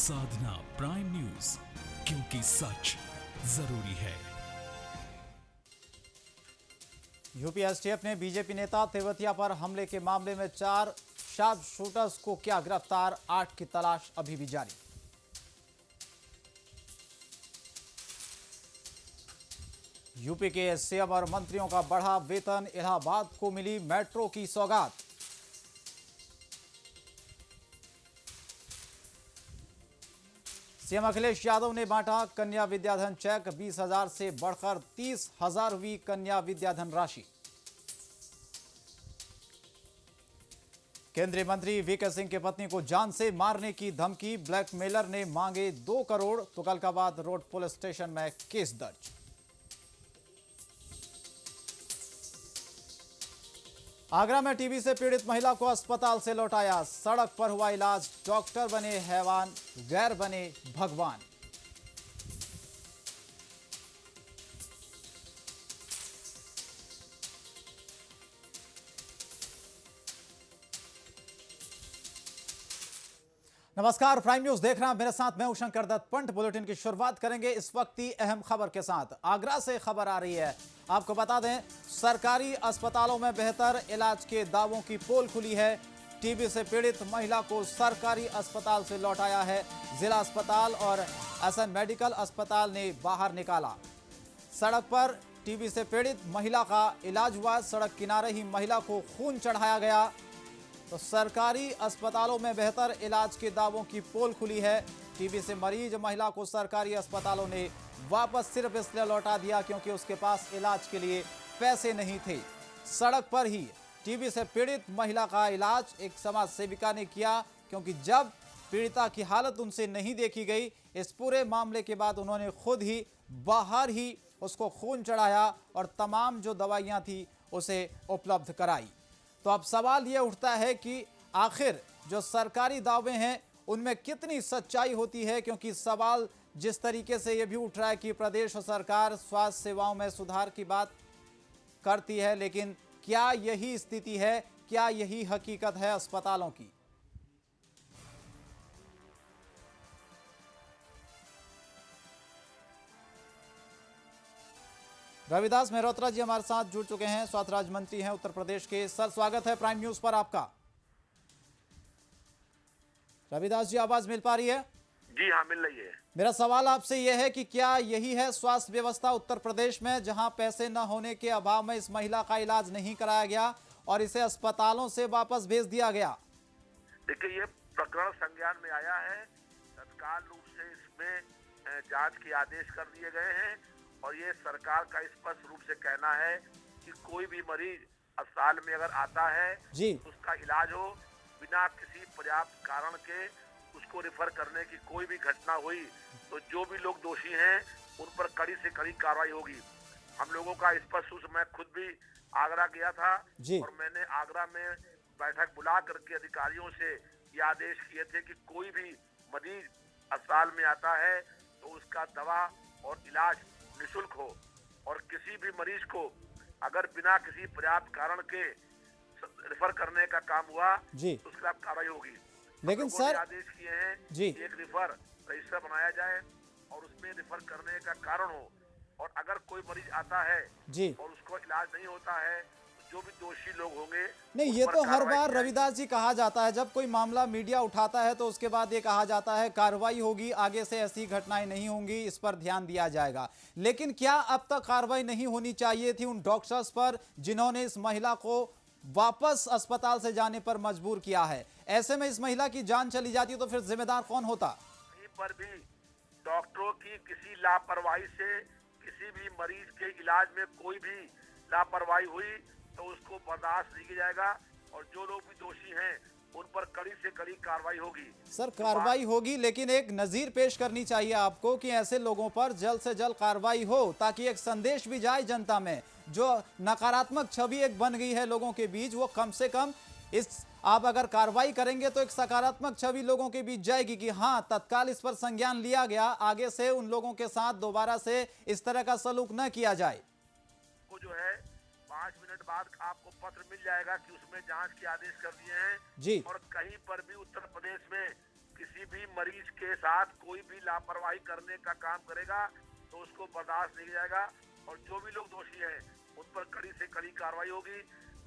साधना prime news, क्योंकि सच जरूरी है। यूपी एसटीएफ ने बीजेपी नेता तेवतिया पर हमले के मामले में 4 शार्प शूटर्स को किया गिरफ्तार, 8 की तलाश अभी भी जारी। यूपी के सीएम और मंत्रियों का बढ़ा वेतन, इलाहाबाद को मिली मेट्रो की सौगात। सीएम अखिलेश यादव ने बांटा कन्या विद्याधन चेक, 20,000 से बढ़कर 30,000 हुई कन्या विद्याधन राशि। केंद्रीय मंत्री वीके सिंह की पत्नी को जान से मारने की धमकी, ब्लैकमेलर ने मांगे 2 crore, Tughlakabad road police station में केस दर्ज। आगरा में टीबी से पीड़ित महिला को अस्पताल से लौटाया, सड़क पर हुआ इलाज, डॉक्टर बने हैवान, गैर बने भगवान। नमस्कार, प्राइम न्यूज देख रहे हैं, मेरे साथ मैं हूं शंकर दत्त पंत। बुलेटिन की शुरुआत करेंगे इस वक्त की अहम खबर के साथ। आगरा से खबर आ रही है, आपको बता दें, सरकारी अस्पतालों में बेहतर इलाज के दावों की पोल खुली है। टीबी से पीड़ित महिला को सरकारी अस्पताल से लौटाया है, जिला अस्पताल और एसएन मेडिकल अस्पताल ने बाहर निकाला। सड़क पर टीबी से पीड़ित महिला का इलाज हुआ, सड़क किनारे ही महिला को खून चढ़ाया गया। तो सरकारी अस्पतालों में बेहतर इलाज के दावों की पोल खुली है। टीबी से मरीज महिला को सरकारी अस्पतालों ने वापस सिर्फ इसलिए लौटा दिया क्योंकि उसके पास इलाज के लिए पैसे नहीं थे। सड़क पर ही टीबी से पीड़ित महिला का इलाज एक समाज सेविका ने किया, क्योंकि जब पीड़िता की हालत उनसे नहीं देखी गई, इस पूरे मामले के बाद उन्होंने खुद ही बाहर ही उसको खून चढ़ाया और तमाम जो दवाइयाँ थी उसे उपलब्ध कराई। तो अब सवाल ये उठता है कि आखिर जो सरकारी दावे हैं उनमें कितनी सच्चाई होती है, क्योंकि सवाल जिस तरीके से ये भी उठ रहा है कि प्रदेश सरकार स्वास्थ्य सेवाओं में सुधार की बात करती है, लेकिन क्या यही स्थिति है, क्या यही हकीकत है अस्पतालों की? रविदास मेहरोत्रा जी हमारे साथ जुड़ चुके हैं, स्वास्थ्य राज्य मंत्री हैं उत्तर प्रदेश के। सर, स्वागत है प्राइम न्यूज पर आपका। रविदास जी, आवाज मिल पा रही है? जी हाँ, मिल रही है। मेरा सवाल आपसे यह है कि क्या यही है स्वास्थ्य व्यवस्था उत्तर प्रदेश में, जहां पैसे न होने के अभाव में इस महिला का इलाज नहीं कराया गया और इसे अस्पतालों से वापस भेज दिया गया? देखिए, ये प्रकरण संज्ञान में आया है, तत्काल रूप से इसमें जांच के आदेश कर दिए गए हैं और ये सरकार का स्पष्ट रूप से कहना है कि कोई भी मरीज अस्पताल में अगर आता है जी, उसका इलाज हो, बिना किसी पर्याप्त कारण के उसको रेफर करने की कोई भी घटना हुई तो जो भी लोग दोषी हैं उन पर कड़ी से कड़ी कार्रवाई होगी। हम लोगों का स्पष्ट रूप से, मैं खुद भी आगरा गया था और मैंने आगरा में बैठक बुला करके अधिकारियों से ये आदेश किए थे कि कोई भी मरीज अस्पताल में आता है तो उसका दवा और इलाज निःशुल्क हो और किसी भी मरीज को अगर बिना किसी पर्याप्त कारण के रेफर करने का काम हुआ जी, तो उसके खिलाफ कार्रवाई होगी। लेकिन सर आदेश किए हैं जी, एक रेफर रजिस्टर बनाया जाए और उसमें रेफर करने का कारण हो, और अगर कोई मरीज आता है जी और उसको इलाज नहीं होता है तो जो भी दोषी लोग होंगे नहीं, ये तो हर बार रविदास जी कहा जाता है, जब कोई मामला मीडिया उठाता है तो उसके बाद ये कहा जाता है कार्रवाई होगी, आगे से ऐसी घटनाएं नहीं होंगी, इस पर ध्यान दिया जाएगा। लेकिन क्या अब तक कार्रवाई नहीं होनी चाहिए थी उन डॉक्टर्स पर जिन्होंने इस महिला को वापस अस्पताल से जाने पर मजबूर किया है? ऐसे में इस महिला की जान चली जाती तो फिर जिम्मेदार कौन होता? कहीं पर भी डॉक्टरों की किसी लापरवाही से किसी भी मरीज के इलाज में कोई भी लापरवाही हुई तो उसको बर्दाश्त नहीं किया जाएगा और जो लोग भी दोषी हैं उन पर कड़ी से कड़ी कार्रवाई होगी। सर, कार्रवाई होगी, लेकिन एक नजीर पेश करनी चाहिए आपको कि ऐसे लोगों पर जल्द से जल्द कार्रवाई हो, ताकि एक संदेश भी जाए जनता में। जो नकारात्मक छवि एक बन गई है लोगों के बीच, वो कम से कम इस आप अगर कार्रवाई करेंगे तो एक सकारात्मक छवि लोगों के बीच जाएगी कि हाँ, तत्काल इस पर संज्ञान लिया गया, आगे से उन लोगों के साथ दोबारा से इस तरह का सलूक न किया जाए। वो जो है 5 मिनट बाद आपको पत्र मिल जाएगा कि उसमें जांच के आदेश कर दिए हैं जी, और कहीं पर भी उत्तर प्रदेश में किसी भी मरीज के साथ कोई भी लापरवाही करने का काम करेगा तो उसको बर्दाश्त नहीं जाएगा और जो भी लोग दोषी हैं उन पर कड़ी से कड़ी कार्रवाई होगी।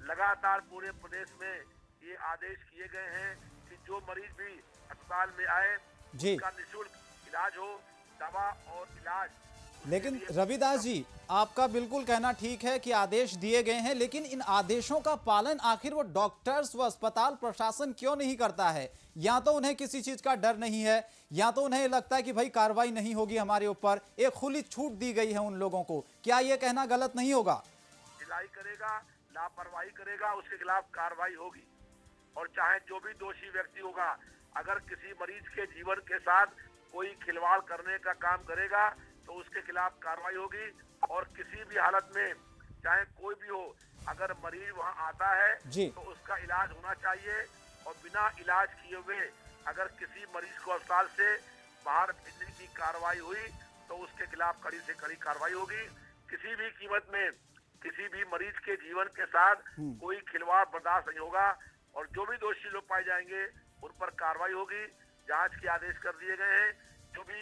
लगातार पूरे प्रदेश में ये आदेश किए गए हैं कि जो मरीज भी अस्पताल में आए उसका निःशुल्क इलाज हो, दवा और इलाज। लेकिन रविदास जी, आपका बिल्कुल कहना ठीक है कि आदेश दिए गए हैं, लेकिन इन आदेशों का पालन आखिर वो डॉक्टर्स व अस्पताल प्रशासन क्यों नहीं करता है? या तो उन्हें किसी चीज का डर नहीं है, या तो उन्हें लगता है कि भाई कार्रवाई नहीं होगी हमारे ऊपर, एक खुली छूट दी गई है उन लोगों को। क्या ये कहना गलत नहीं होगा? ढिलाई करेगा, लापरवाही करेगा, उसके खिलाफ कार्रवाई होगी। और चाहे जो भी दोषी व्यक्ति होगा, अगर किसी मरीज के जीवन के साथ कोई खिलवाड़ करने का काम करेगा तो उसके खिलाफ कार्रवाई होगी। और किसी भी हालत में चाहे कोई भी हो, अगर मरीज वहां आता है तो उसका इलाज होना चाहिए और बिना इलाज किए हुए अगर किसी मरीज को अस्पताल से बाहर भेजने की कार्रवाई हुई तो उसके खिलाफ कड़ी से कड़ी कार्रवाई होगी। किसी भी कीमत में किसी भी मरीज के जीवन के साथ कोई खिलवाड़ बर्दाश्त नहीं होगा और जो भी दोषी लोग पाए जाएंगे उन पर कार्रवाई होगी। जांच के आदेश कर दिए गए हैं। जो भी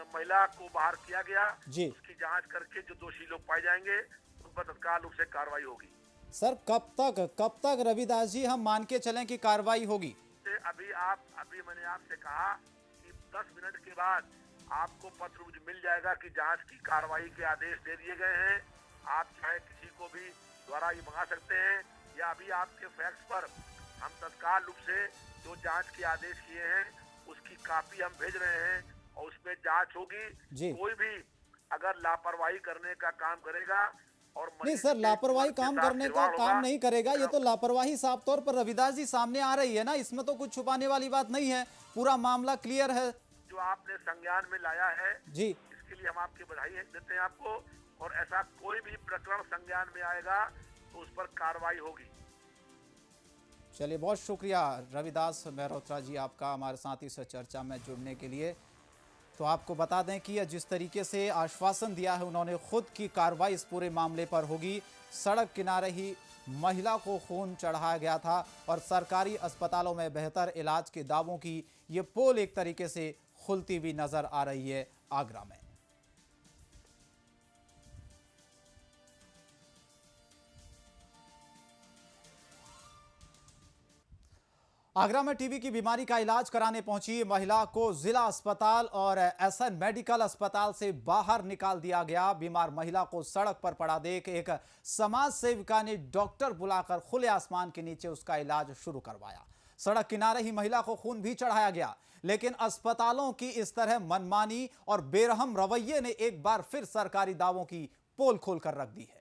महिला को बाहर किया गया उसकी जांच करके जो दोषी लोग पाए जाएंगे उन पर तत्काल रूप से कार्रवाई होगी। सर कब तक रविदास जी हम मान के चलें कि कार्रवाई होगी? अभी मैंने आपसे कहा कि 10 मिनट के बाद आपको पत्र मिल जाएगा कि जांच की कार्रवाई के आदेश दे दिए गए हैं। आप चाहे किसी को भी द्वारा ये मंगा सकते हैं या अभी आपके फैक्स पर हम तत्काल रूप से जो जांच के आदेश किए हैं उसकी कॉपी हम भेज रहे हैं और उसमें जांच होगी। कोई भी अगर लापरवाही करने का काम करेगा और नहीं सर, लापरवाही काम करने का काम नहीं करेगा, ये तो लापरवाही साफ तौर पर रविदास जी सामने आ रही है ना, इसमें तो कुछ छुपाने वाली बात नहीं है, पूरा मामला क्लियर है। जो आपने संज्ञान में लाया है जी, इसके लिए हम आपकी बधाई देते हैं आपको। और ऐसा कोई भी प्रकरण संज्ञान में आएगा तो उस पर कार्रवाई होगी। चलिए, बहुत शुक्रिया रविदास मेहरोत्रा जी आपका हमारे साथ इस चर्चा में जुड़ने के लिए। तो आपको बता दें कि जिस तरीके से आश्वासन दिया है उन्होंने खुद की कार्रवाई इस पूरे मामले पर होगी। सड़क किनारे ही महिला को खून चढ़ाया गया था और सरकारी अस्पतालों में बेहतर इलाज के दावों की ये पोल एक तरीके से खुलती हुई नजर आ रही है आगरा में। आगरा में टीबी की बीमारी का इलाज कराने पहुंची महिला को जिला अस्पताल और एसएन मेडिकल अस्पताल से बाहर निकाल दिया गया। बीमार महिला को सड़क पर पड़ा देख एक समाज सेविका ने डॉक्टर बुलाकर खुले आसमान के नीचे उसका इलाज शुरू करवाया। सड़क किनारे ही महिला को खून भी चढ़ाया गया, लेकिन अस्पतालों की इस तरह मनमानी और बेरहम रवैये ने एक बार फिर सरकारी दावों की पोल खोलकर रख दी है।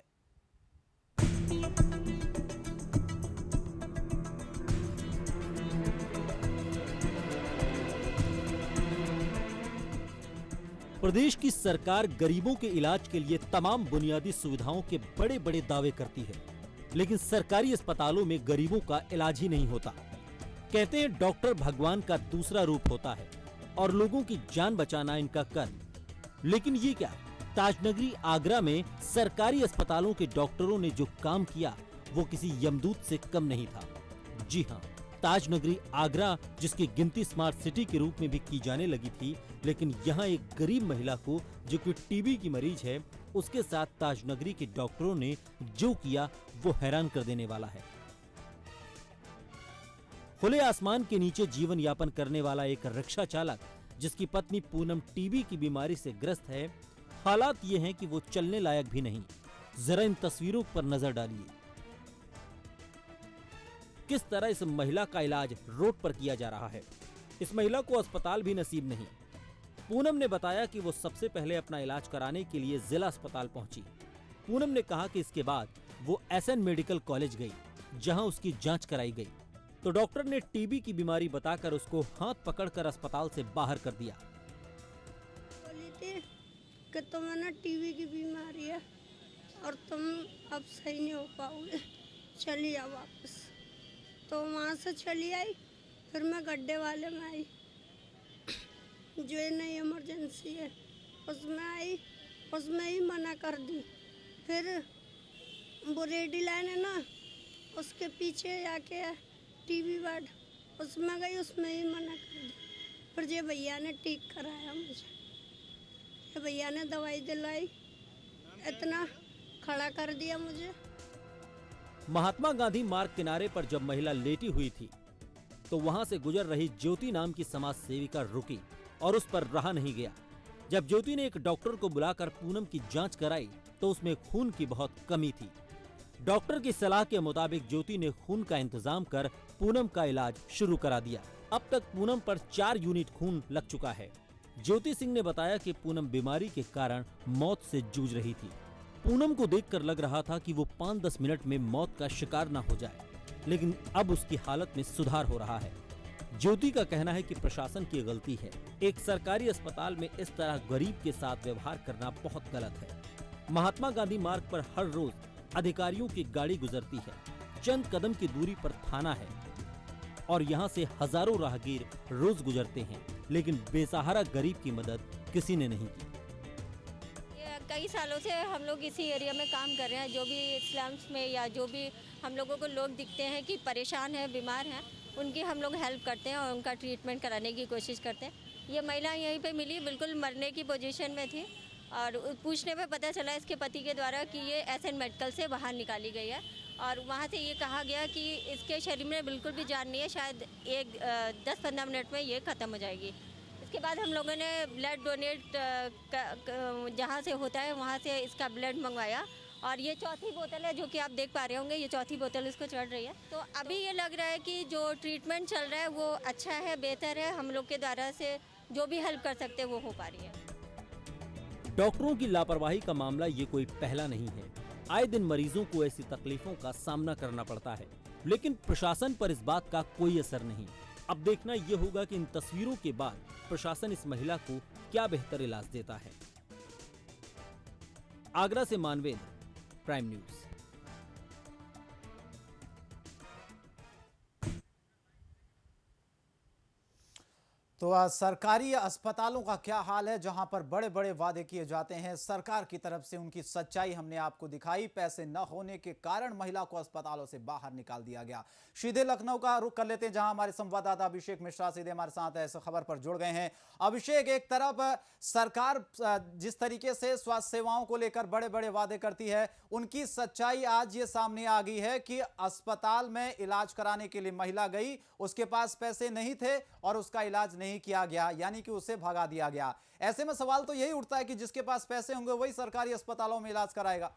प्रदेश की सरकार गरीबों के इलाज के लिए तमाम बुनियादी सुविधाओं के बड़े बड़े दावे करती है, लेकिन सरकारी अस्पतालों में गरीबों का इलाज ही नहीं होता। कहते हैं डॉक्टर भगवान का दूसरा रूप होता है और लोगों की जान बचाना इनका कर्म। लेकिन ये क्या, ताजनगरी आगरा में सरकारी अस्पतालों के डॉक्टरों ने जो काम किया वो किसी यमदूत से कम नहीं था। जी हाँ, ताजनगरी आगरा, जिसकी गिनती स्मार्ट सिटी के रूप में भी की जाने लगी थी, लेकिन यहाँ एक गरीब महिला को जो कि टीबी की मरीज है, उसके साथ ताजनगरी के डॉक्टरों ने जो किया वो हैरान कर देने वाला है। खुले आसमान के नीचे जीवन यापन करने वाला एक रिक्शा चालक, जिसकी पत्नी पूनम टीबी की बीमारी से ग्रस्त है, हालात ये हैं कि वो चलने लायक भी नहीं। जरा इन तस्वीरों पर नजर डालिए, किस तरह इस महिला का इलाज रोड पर किया जा रहा है। इस महिला को अस्पताल भी नसीब नहीं। पूनम ने बताया कि वो सबसे पहले अपना इलाज कराने के लिए जिला अस्पताल पहुंची। पूनम ने कहा कि इसके बाद वो एसएन मेडिकल कॉलेज गई, जहां उसकी जांच कराई गई, तो डॉक्टर ने टीबी की बीमारी बताकर उसको हाथ पकड़कर अस्पताल से बाहर कर दिया। बोली थी कि तुम्हें ना टीबी की बीमारी है और तुम अब सही नहीं हो पाओगे, चली आओ वापस। तो वहाँ से चली आई, फिर मैं गड्ढे वाले में आई, जो नई इमरजेंसी है उसमें आई, उसमें ही मना कर दी। फिर वो रेडी लाइन है ना, उसके पीछे आके टीबी वार्ड, उसमें गई, उसमें ही मना कर दी। पर ये भैया ने ठीक कराया मुझे, ये भैया ने दवाई दिलाई, इतना खड़ा कर दिया मुझे। महात्मा गांधी मार्ग किनारे पर जब महिला लेटी हुई थी तो वहां से गुजर रही ज्योति नाम की समाज सेविका रुकी और उस पर रहा नहीं गया। जब ज्योति ने एक डॉक्टर को बुलाकर पूनम की जांच कराई तो उसमें खून की बहुत कमी थी। डॉक्टर की सलाह के मुताबिक ज्योति ने खून का इंतजाम कर पूनम का इलाज शुरू करा दिया। अब तक पूनम पर 4 यूनिट खून लग चुका है। ज्योति सिंह ने बताया कि पूनम बीमारी के कारण मौत से जूझ रही थी। पूनम को देखकर लग रहा था कि वो 5-10 मिनट में मौत का शिकार न हो जाए, लेकिन अब उसकी हालत में सुधार हो रहा है। ज्योति का कहना है कि प्रशासन की गलती है। एक सरकारी अस्पताल में इस तरह गरीब के साथ व्यवहार करना बहुत गलत है। महात्मा गांधी मार्ग पर हर रोज अधिकारियों की गाड़ी गुजरती है। चंद कदम की दूरी पर थाना है और यहाँ से हजारों राहगीर रोज गुजरते हैं, लेकिन बेसहारा गरीब की मदद किसी ने नहीं की। कई सालों से हम लोग इसी एरिया में काम कर रहे हैं। जो भी स्लम्स में या जो भी हम लोगों को लोग दिखते हैं कि परेशान हैं, बीमार हैं, उनकी हम लोग हेल्प करते हैं और उनका ट्रीटमेंट कराने की कोशिश करते हैं। ये महिला यहीं पे मिली, बिल्कुल मरने की पोजीशन में थी और पूछने पे पता चला इसके पति के द्वारा कि ये एसएन मेडिकल से बाहर निकाली गई है और वहाँ से ये कहा गया कि इसके शरीर में बिल्कुल भी जान नहीं है, शायद 10-15 मिनट में ये ख़त्म हो जाएगी। इसके बाद हम लोगों ने ब्लड डोनेट जहाँ से होता है वहाँ से इसका ब्लड मंगवाया और ये चौथी बोतल है जो कि आप देख पा रहे होंगे, ये चौथी बोतल इसको चढ़ रही है। तो अभी ये लग रहा है कि जो ट्रीटमेंट चल रहा है वो अच्छा है, बेहतर है। हम लोग के द्वारा से जो भी हेल्प कर सकते हैं वो हो पा रही है। डॉक्टरों की लापरवाही का मामला ये कोई पहला नहीं है। आए दिन मरीजों को ऐसी तकलीफों का सामना करना पड़ता है, लेकिन प्रशासन पर इस बात का कोई असर नहीं। अब देखना ये होगा कि इन तस्वीरों के बाद प्रशासन इस महिला को क्या बेहतर इलाज देता है। आगरा से मानवेंद्र, प्राइम न्यूज। तो सरकारी अस्पतालों का क्या हाल है, जहां पर बड़े बड़े वादे किए जाते हैं सरकार की तरफ से, उनकी सच्चाई हमने आपको दिखाई। पैसे न होने के कारण महिला को अस्पतालों से बाहर निकाल दिया गया। सीधे लखनऊ का रुख कर लेते हैं, जहां हमारे संवाददाता अभिषेक मिश्रा सीधे हमारे साथ इस खबर पर जुड़ गए हैं। अभिषेक, एक तरफ सरकार जिस तरीके से स्वास्थ्य सेवाओं को लेकर बड़े बड़े वादे करती है, उनकी सच्चाई आज ये सामने आ गई है कि अस्पताल में इलाज कराने के लिए महिला गई, उसके पास पैसे नहीं थे और उसका इलाज नहीं किया गया, यानी कि उसे भगा दिया गया। ऐसे में सवाल तो यही उठता है कि जिसके पास पैसे होंगे वही सरकारी अस्पतालों में इलाज कराएगा।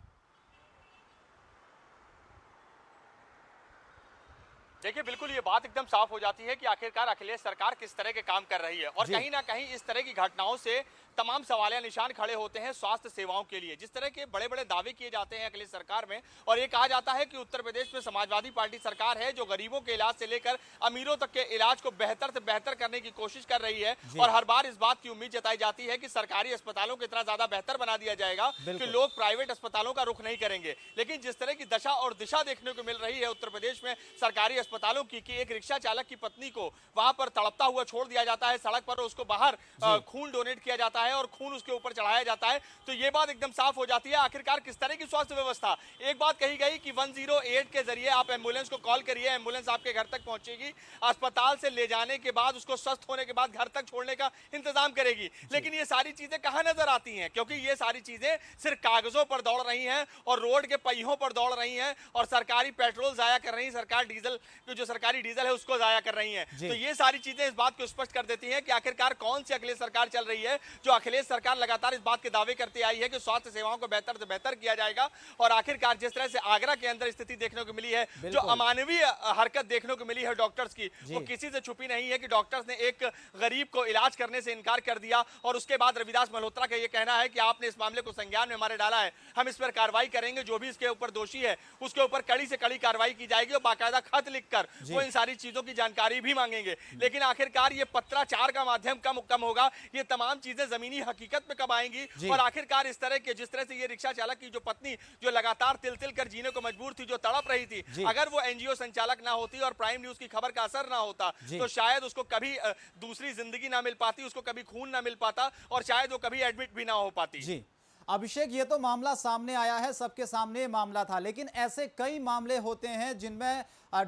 देखिए, बिल्कुल ये बात एकदम साफ हो जाती है कि आखिरकार अखिलेश सरकार किस तरह के काम कर रही है और कहीं ना कहीं इस तरह की घटनाओं से तमाम सवालिया निशान खड़े होते हैं स्वास्थ्य सेवाओं के लिए। जिस तरह के बड़े बड़े दावे किए जाते हैं अखिलेश सरकार में और ये कहा जाता है कि उत्तर प्रदेश में समाजवादी पार्टी सरकार है जो गरीबों के इलाज से लेकर अमीरों तक के इलाज को बेहतर से बेहतर करने की कोशिश कर रही है और हर बार इस बात की उम्मीद जताई जाती है कि सरकारी अस्पतालों को इतना ज्यादा बेहतर बना दिया जाएगा कि लोग प्राइवेट अस्पतालों का रुख नहीं करेंगे। लेकिन जिस तरह की दशा और दिशा देखने को मिल रही है उत्तर प्रदेश में सरकारी अस्पतालों की, कि एक रिक्शा चालक की पत्नी को वहां पर तड़पता हुआ छोड़ दिया जाता है सड़क पर, उसको बाहर खून डोनेट किया जाता है और खून उसके ऊपर चढ़ाया जाता है, तो ये बात एकदम साफ हो जाती है आखिरकार किस तरह की स्वास्थ्य व्यवस्था। एक बात कही गई कि 108 के जरिए आप एम्बुलेंस को कॉल करिए, एम्बुलेंस आपके घर तक पहुंचेगी, अस्पताल से ले जाने के बाद उसको स्वस्थ होने के बाद घर तक छोड़ने का इंतजाम करेगी। लेकिन ये सारी चीजें कहां नजर आती हैं, क्योंकि ये सारी चीजें सिर्फ कागजों पर दौड़ रही हैं और रोड के पहियों पर दौड़ रही हैं और सरकारी पेट्रोल जाया कर रही है, सरकार डीजल जो सरकारी डीजल है उसको जाया कर रही है। तो ये सारी चीजें इस बात को स्पष्ट कर देती हैं कि आखिरकार कौन सी अखिलेश सरकार चल रही है, जो अखिलेश सरकार लगातार इस बात के दावे करती आई है कि स्वास्थ्य सेवाओं को बेहतर से बेहतर किया जाएगा। और आखिरकार जिस तरह से आगरा के अंदर स्थिति देखने को मिली है, जो अमानवीय हरकत देखने को मिली है डॉक्टर्स की, वो किसी से छुपी नहीं है कि डॉक्टर्स ने एक गरीब को इलाज करने से इनकार कर दिया और उसके बाद रविदास मल्होत्रा का यह कहना है कि आपने इस मामले को संज्ञान में हमारे डाला है, हम इस पर कार्रवाई करेंगे, जो भी इसके ऊपर दोषी है उसके ऊपर कड़ी से कड़ी कार्रवाई की जाएगी और बाकायदा खत लिखकर वो इन सारी चीजों की जानकारी भी मांगेंगे। लेकिन आखिरकार ये पत्राचार का माध्यम कम होगा, ये तमाम चीजें जमीनी हकीकत में कब आएंगी और आखिरकार इस तरह के जिस तरह से ये रिक्शा चालक की जो पत्नी जो लगातार तिल तिल कर जीने को मजबूर थी, जो तड़प रही थी, अगर वो एनजीओ संचालक ना होती और प्राइम न्यूज की खबर का असर ना होता तो शायद उसको कभी दूसरी जिंदगी ना मिल पाती, उसको कभी खून ना मिल पाता और शायद वो कभी एडमिट भी ना हो पाती। जी अभिषेक, ये तो मामला सामने आया है, सबके सामने मामला था, लेकिन ऐसे कई मामले होते हैं जिनमें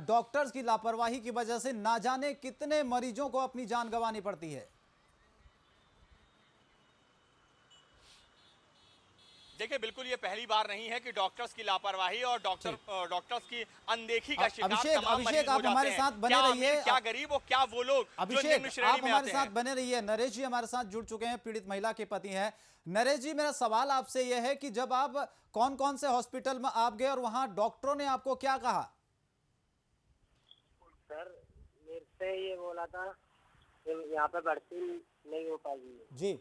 डॉक्टर्स की लापरवाही की वजह से ना जाने कितने मरीजों को अपनी जान गंवानी पड़ती है। देखिए बिल्कुल ये पहली बार नहीं है कि डॉक्टर्स की लापरवाही और डॉक्टर्स की अनदेखी का शिकार तमाम मरीज हो जाते हैं। साथ बने क्या रहिए, अमीर, क्या गरीब और क्या वो लोग जो निम्न श्रेणी में हमारे आते साथ हैं। बने रहिए। नरेश जी हमारे साथ जुड़ चुके हैं, पीड़ित महिला के पति हैं। नरेश जी, मेरा सवाल आपसे यह है कि जब आप कौन कौन से हॉस्पिटल में आप गए और वहां डॉक्टरों ने आपको क्या कहा? सर मेरे से ये बोला था कि यहाँ पे भर्ती नहीं हो पाएगी। जी,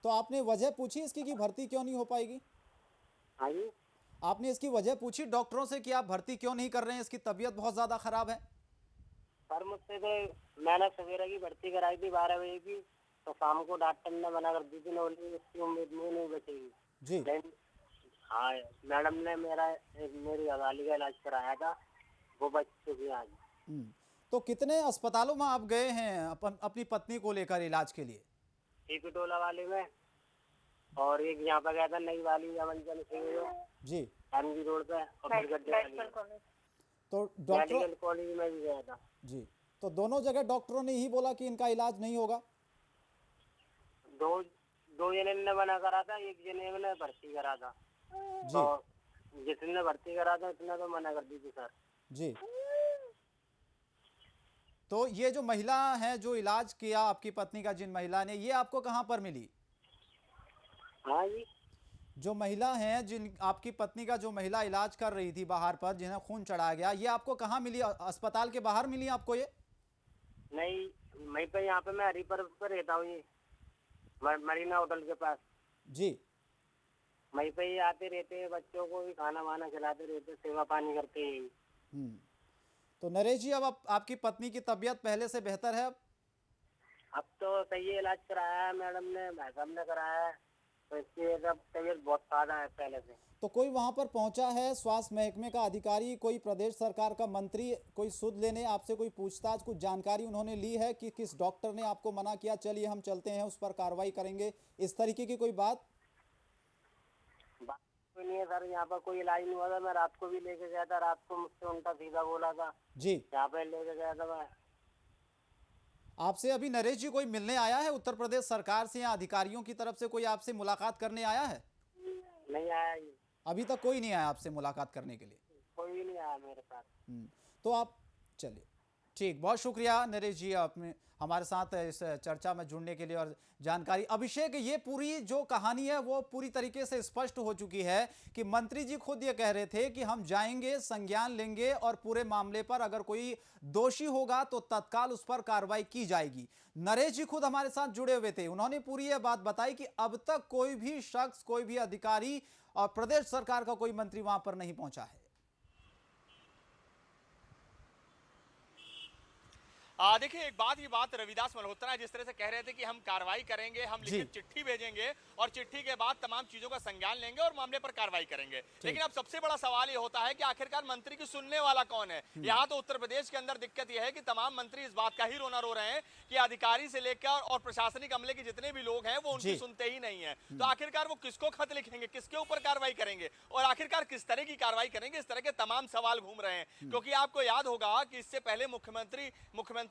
तो आपने वजह पूछी इसकी कि भर्ती क्यों नहीं हो पाएगी? हाँ जी, आपने इसकी वजह पूछी डॉक्टरों से कि आप भर्ती क्यों नहीं कर रहे हैं, इसकी तबीयत बहुत ज्यादा खराब है? सर मुझसे तो मैंने सवेरे की भर्ती कराई थी 12 बजे की, तो शाम को डॉक्टर ने मना कर दी थी, इसकी उम्मीद में नहीं बचेगी जी। लेकिन हाँ मैडम ने मेरी हवाली का इलाज कराया था, वो बच चुकी है आज। तो कितने अस्पतालों में आप गए हैं अपनी पत्नी को लेकर इलाज के लिए? एक टोला वाले में और एक यहाँ पे गया था नई वाली जमन सिंह जी, एमजी रोड पे, और फिर गड्ढे वाली में। तो डॉक्टर मेडिकल कॉलेज में भी गया था जी, तो दोनों जगह डॉक्टरों ने ही बोला कि इनका इलाज नहीं होगा? दो जने ने मना करा था, एक जने ने भर्ती करा था। जी तो जिसने भर्ती करा था उतने तो मना कर दी थी सर। जी। तो ये जो महिला है जो इलाज किया आपकी पत्नी का, जिन महिला ने, ये आपको कहाँ पर मिली? हाँ जी, जो महिला है जिन आपकी पत्नी का, जो महिला इलाज कर रही थी बाहर पर, जिन्हें खून चढ़ाया गया, ये आपको कहाँ मिली? अस्पताल के बाहर मिली आपको ये? नहीं मैं पे यहाँ पे मैं हरिपुर पर रहता हूँ, ये मरीना होटल के पास। जी, वहीं पे ही आते रहते हैं, बच्चों को भी खाना वाना खिलाते रहते, सेवा पानी करते हैं। तो नरेश जी, अब आपकी पत्नी की तबीयत पहले से बेहतर है? अब तो सही इलाज कराया है मैडम ने, भाई साहब ने कराया है, तो इसकी तबीयत बहुत ज्यादा है पहले से। तो कोई वहां पर पहुंचा है स्वास्थ्य महकमे का अधिकारी, कोई प्रदेश सरकार का मंत्री, कोई सुध लेने, आपसे कोई पूछताछ, कुछ जानकारी उन्होंने ली है कि किस डॉक्टर ने आपको मना किया, चलिए हम चलते हैं उस पर कार्रवाई करेंगे, इस तरीके की कोई बात? कोई नहीं है सर, यहाँ पर कोई इलाज नहीं हुआ था। मैं रात को भी लेके गया था, रात को मुझसे उल्टा सीधा बोला था जी। यहाँ पे लेके गया था मैं। आपसे अभी नरेश जी कोई मिलने आया है उत्तर प्रदेश सरकार से या अधिकारियों की तरफ से कोई आपसे मुलाकात करने आया है? नहीं आया, अभी तक कोई नहीं आया आपसे मुलाकात करने के लिए? कोई भी नहीं आया मेरे पास। तो आप चलिए, ठीक, बहुत शुक्रिया नरेश जी आपने हमारे साथ इस चर्चा में जुड़ने के लिए और जानकारी। अभिषेक, ये पूरी जो कहानी है वो पूरी तरीके से स्पष्ट हो चुकी है कि मंत्री जी खुद ये कह रहे थे कि हम जाएंगे, संज्ञान लेंगे और पूरे मामले पर अगर कोई दोषी होगा तो तत्काल उस पर कार्रवाई की जाएगी। नरेश जी खुद हमारे साथ जुड़े हुए थे, उन्होंने पूरी ये बात बताई कि अब तक कोई भी शख्स, कोई भी अधिकारी और प्रदेश सरकार का कोई मंत्री वहां पर नहीं पहुंचा है। देखिए एक बात, ये बात रविदास मल्होत्रा जिस तरह से कह रहे थे कि हम कार्रवाई करेंगे, हम लिखित चिट्ठी भेजेंगे और चिट्ठी के बाद तमाम चीजों का संज्ञान लेंगे और मामले पर कार्रवाई करेंगे। लेकिन अब सबसे बड़ा सवाल ये होता है कि आखिरकार मंत्री की सुनने वाला कौन है? यहाँ तो उत्तर प्रदेश के अंदर दिक्कत यह है कि तमाम मंत्री इस बात का ही रोना रो रहे हैं कि अधिकारी से लेकर और प्रशासनिक अमले के जितने भी लोग हैं वो उनकी सुनते ही नहीं है। तो आखिरकार वो किसको खत लिखेंगे, किसके ऊपर कार्रवाई करेंगे और आखिरकार किस तरह की कार्रवाई करेंगे? इस तरह के तमाम सवाल घूम रहे हैं। क्योंकि आपको याद होगा कि इससे पहले मुख्यमंत्री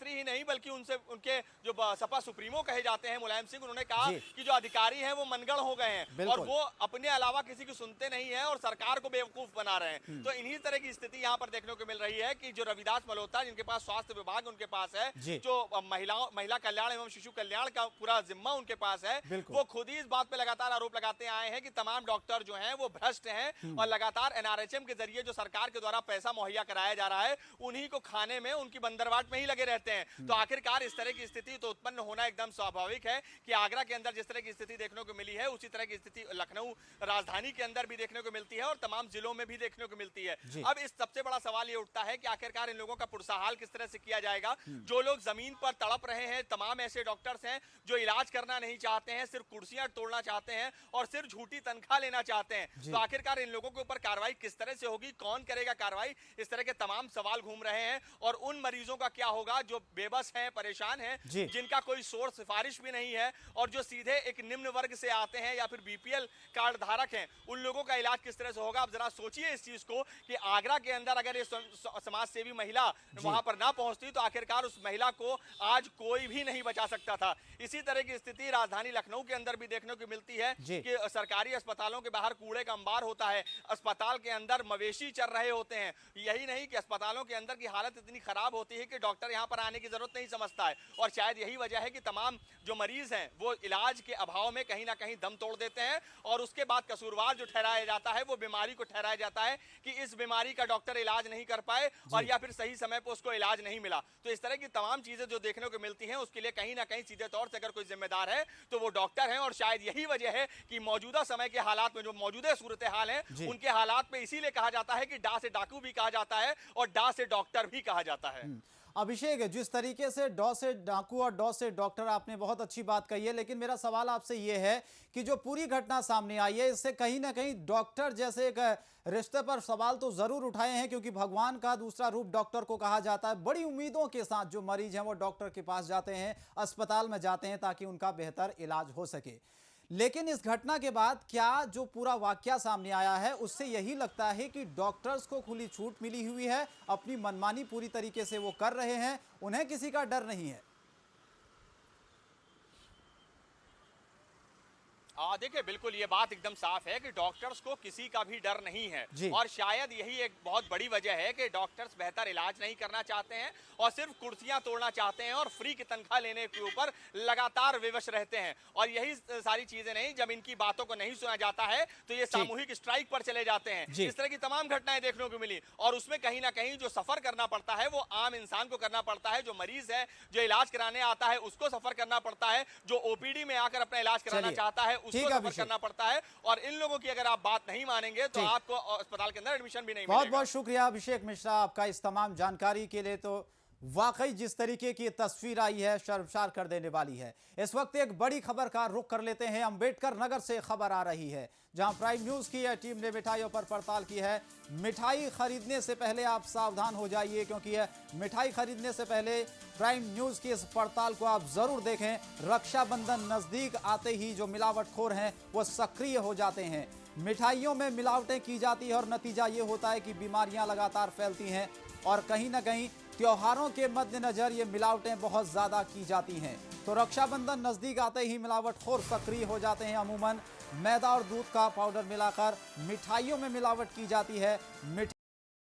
ही नहीं बल्कि उनके जो सपा सुप्रीमो कहे जाते हैं मुलायम सिंह, उन्होंने कहा कि जो अधिकारी हैं वो मनगढ़ हो गए हैं और वो अपने अलावा किसी की सुनते नहीं है और सरकार को बेवकूफ बना रहे हैं। तो इन्हीं तरह की स्थिति यहाँ पर देखने को मिल रही है कि जो रविदास मल्होत्रा जिनके पास स्वास्थ्य विभाग उनके पास है, जो महिला कल्याण एवं शिशु कल्याण का पूरा जिम्मा उनके पास है, वो खुद ही इस बात पे लगातार आरोप लगाते आए हैं कि तमाम डॉक्टर जो हैं वो भ्रष्ट हैं और लगातार एनआरएचएम के जरिए जो सरकार के द्वारा पैसा मुहैया कराया जा रहा है उन्हीं को खाने में, उनकी बंदरबाट में ही लगे रहते हैं। तो आखिरकार इस तरह की स्थिति तो उत्पन्न होना एकदम स्वाभाविक है कि आगरा के अंदर जिस तरह की स्थिति देखने को मिली है उसी तरह की स्थिति लखनऊ राजधानी के अंदर भी देखने को मिलती है और तमाम जिलों में भी देखने को मिलती है। अब इस सबसे बड़ा सवाल ये उठता है कि आखिरकार इन लोगों का पुरसाहाल किस तरह से किया जाएगा? जो लोग जमीन पर तड़प रहे हैं, तमाम ऐसे डॉक्टर्स हैं जो इलाज करना नहीं चाहते हैं, सिर्फ कुर्सियां तोड़ना चाहते हैं और सिर्फ झूठी तनख्वाह लेना चाहते हैं, तो आखिरकार इन लोगों के ऊपर कार्रवाई किस तरह से होगी, कौन करेगा कार्रवाई? इस तरह के तमाम सवाल घूम रहे हैं। और उन मरीजों का क्या होगा जो बेबस हैं, परेशान हैं, जी। जिनका कोई सोर्स सिफारिश भी नहीं है और जो सीधे एक निम्न वर्ग से आते हैं या फिर बीपीएल कार्ड धारक हैं, उन लोगों का इलाज किस तरह से होगा। अब जरा सोचिए इस चीज को कि आगरा के अंदर अगर ये समाज सेवी महिला वहां पर ना पहुंचती तो आखिरकार उस महिला को आज कोई भी नहीं बचा सकता था। इसी तरह की स्थिति राजधानी लखनऊ के अंदर भी देखने को मिलती है कि सरकारी अस्पतालों के बाहर कूड़े का अंबार होता है, अस्पताल के अंदर मवेशी चर रहे होते हैं। यही नहीं कि अस्पतालों के अंदर की हालत इतनी खराब होती है कि डॉक्टर यहां पर आने की जरूरत नहीं समझता है और शायद यही वजह है कि तमाम जो मरीज हैं वो इलाज के अभाव में कहीं ना कहीं दम तोड़ देते हैं और उसके बाद कसूरवार जो ठहराया जाता है वो बीमारी को ठहराया जाता है कि इस बीमारी का डॉक्टर इलाज नहीं कर पाए और या फिर सही समय पर उसको इलाज नहीं मिला। तो इस तरह की तमाम चीजें जो देखने को मिलती हैं उसके लिए कहीं ना कहीं सीधे तौर से अगर कोई जिम्मेदार है तो वो डॉक्टर है और शायद यही वजह है कि मौजूदा समय के हालात में जो मौजूदा सूरत हाल है उनके हालात में इसीलिए कहा जाता है कि डा से डाकू भी कहा जाता है और डा से डॉक्टर भी कहा जाता है। अभिषेक, जिस तरीके से डॉ से डाकू और डॉ से डॉक्टर, आपने बहुत अच्छी बात कही है, लेकिन मेरा सवाल आपसे यह है कि जो पूरी घटना सामने आई है इससे कहीं ना कहीं डॉक्टर जैसे एक रिश्ते पर सवाल तो जरूर उठाए हैं, क्योंकि भगवान का दूसरा रूप डॉक्टर को कहा जाता है। बड़ी उम्मीदों के साथ जो मरीज हैं वो डॉक्टर के पास जाते हैं, अस्पताल में जाते हैं ताकि उनका बेहतर इलाज हो सके। लेकिन इस घटना के बाद क्या जो पूरा वाकया सामने आया है उससे यही लगता है कि डॉक्टर्स को खुली छूट मिली हुई है, अपनी मनमानी पूरी तरीके से वो कर रहे हैं, उन्हें किसी का डर नहीं है। देखिए बिल्कुल ये बात एकदम साफ है कि डॉक्टर्स को किसी का भी डर नहीं है और शायद यही एक बहुत बड़ी वजह है कि डॉक्टर्स बेहतर इलाज नहीं करना चाहते हैं और सिर्फ कुर्सियां तोड़ना चाहते हैं और फ्री की तनख्वाह लेने के ऊपर लगातार विवश रहते हैं। और यही सारी चीजें नहीं, जब इनकी बातों को नहीं सुना जाता है तो ये सामूहिक स्ट्राइक पर चले जाते हैं। इस तरह की तमाम घटनाएं देखने को मिली और उसमें कहीं ना कहीं जो सफर करना पड़ता है वो आम इंसान को करना पड़ता है। जो मरीज है, जो इलाज कराने आता है उसको सफर करना पड़ता है, जो ओपीडी में आकर अपना इलाज कराना चाहता है उसको सफर करना पड़ता है और इन लोगों की अगर आप बात नहीं मानेंगे तो आपको अस्पताल के अंदर एडमिशन भी नहीं मिलेगा। बहुत बहुत शुक्रिया अभिषेक मिश्रा आपका इस तमाम जानकारी के लिए। तो वाकई जिस तरीके की तस्वीर आई है शर्मसार कर देने वाली है। इस वक्त एक बड़ी खबर का रुख कर लेते हैं। अंबेडकर नगर से खबर आ रही है जहां प्राइम न्यूज की यह टीम ने मिठाइयों पर पड़ताल की है। मिठाई खरीदने से पहले आप सावधान हो जाइए, क्योंकि यह मिठाई खरीदने से पहले प्राइम न्यूज की इस पड़ताल को आप जरूर देखें। रक्षाबंधन नजदीक आते ही जो मिलावटखोर हैं वो सक्रिय हो जाते हैं। मिठाइयों में मिलावटें की जाती है और नतीजा ये होता है कि बीमारियां लगातार फैलती हैं और कहीं ना कहीं त्योहारों के मद्देनजर ये मिलावटें बहुत ज्यादा की जाती हैं। तो रक्षाबंधन नजदीक आते ही मिलावटखोर सक्रिय हो जाते हैं। अमूमन मैदा और दूध का पाउडर मिलाकर मिठाइयों में मिलावट की जाती है।